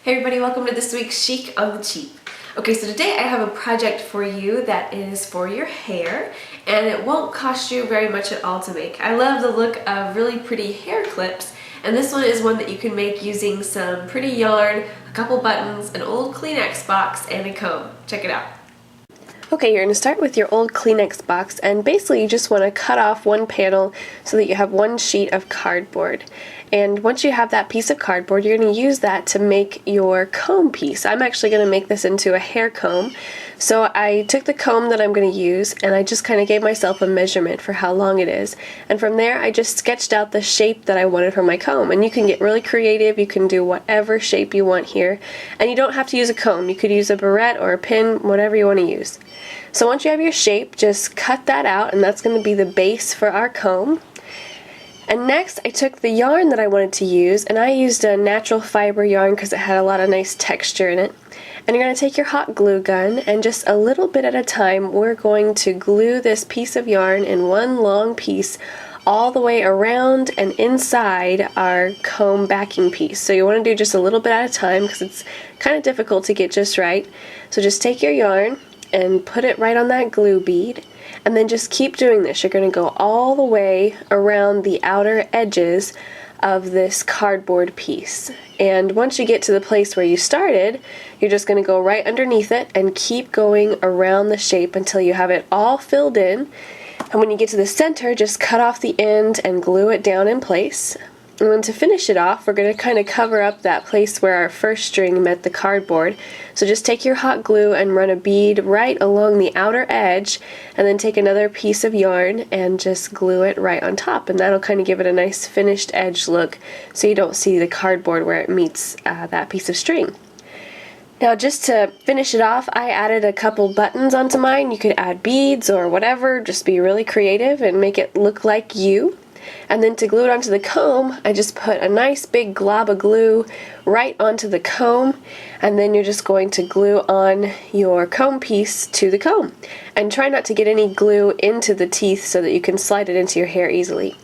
Hey everybody, welcome to this week's Chic on the Cheap. Okay, so today I have a project for you that is for your hair, and it won't cost you very much at all to make. I love the look of really pretty hair clips, and this one is one that you can make using some pretty yarn, a couple buttons, an old Kleenex box, and a comb. Check it out. Okay, you're going to start with your old Kleenex box, and basically you just want to cut off one panel so that you have one sheet of cardboard. And once you have that piece of cardboard, you're going to use that to make your comb piece. I'm actually going to make this into a hair comb. So I took the comb that I'm going to use and I just kind of gave myself a measurement for how long it is. And from there I just sketched out the shape that I wanted for my comb. And you can get really creative, you can do whatever shape you want here. And you don't have to use a comb, you could use a barrette or a pin, whatever you want to use. So once you have your shape, just cut that out, and that's going to be the base for our comb. And next I took the yarn that I wanted to use, and I used a natural fiber yarn because it had a lot of nice texture in it. And you're going to take your hot glue gun, and just a little bit at a time we're going to glue this piece of yarn in one long piece all the way around and inside our comb backing piece. So you want to do just a little bit at a time because it's kind of difficult to get just right. So just take your yarn and put it right on that glue bead, and then just keep doing this. You're going to go all the way around the outer edges of this cardboard piece. And once you get to the place where you started, you're just going to go right underneath it and keep going around the shape until you have it all filled in. And when you get to the center, just cut off the end and glue it down in place. And then to finish it off, we're going to kind of cover up that place where our first string met the cardboard. So just take your hot glue and run a bead right along the outer edge, and then take another piece of yarn and just glue it right on top. And that'll kind of give it a nice finished edge look so you don't see the cardboard where it meets that piece of string. Now just to finish it off, I added a couple buttons onto mine. You could add beads or whatever, just be really creative and make it look like you. And then to glue it onto the comb, I just put a nice big glob of glue right onto the comb, and then you're just going to glue on your comb piece to the comb. And try not to get any glue into the teeth so that you can slide it into your hair easily.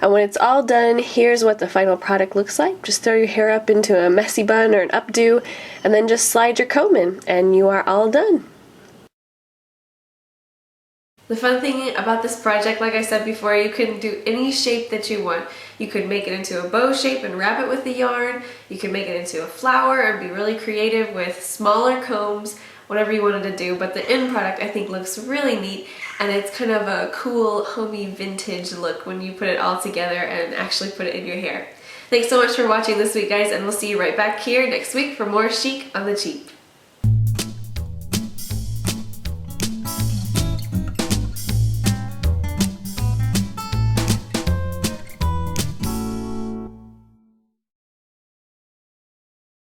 And when it's all done, here's what the final product looks like. Just throw your hair up into a messy bun or an updo, and then just slide your comb in, and you are all done. The fun thing about this project, like I said before, you can do any shape that you want. You could make it into a bow shape and wrap it with the yarn. You can make it into a flower and be really creative with smaller combs, whatever you wanted to do. But the end product I think looks really neat, and it's kind of a cool, homey, vintage look when you put it all together and actually put it in your hair. Thanks so much for watching this week, guys, and we'll see you right back here next week for more Chic on the Cheap.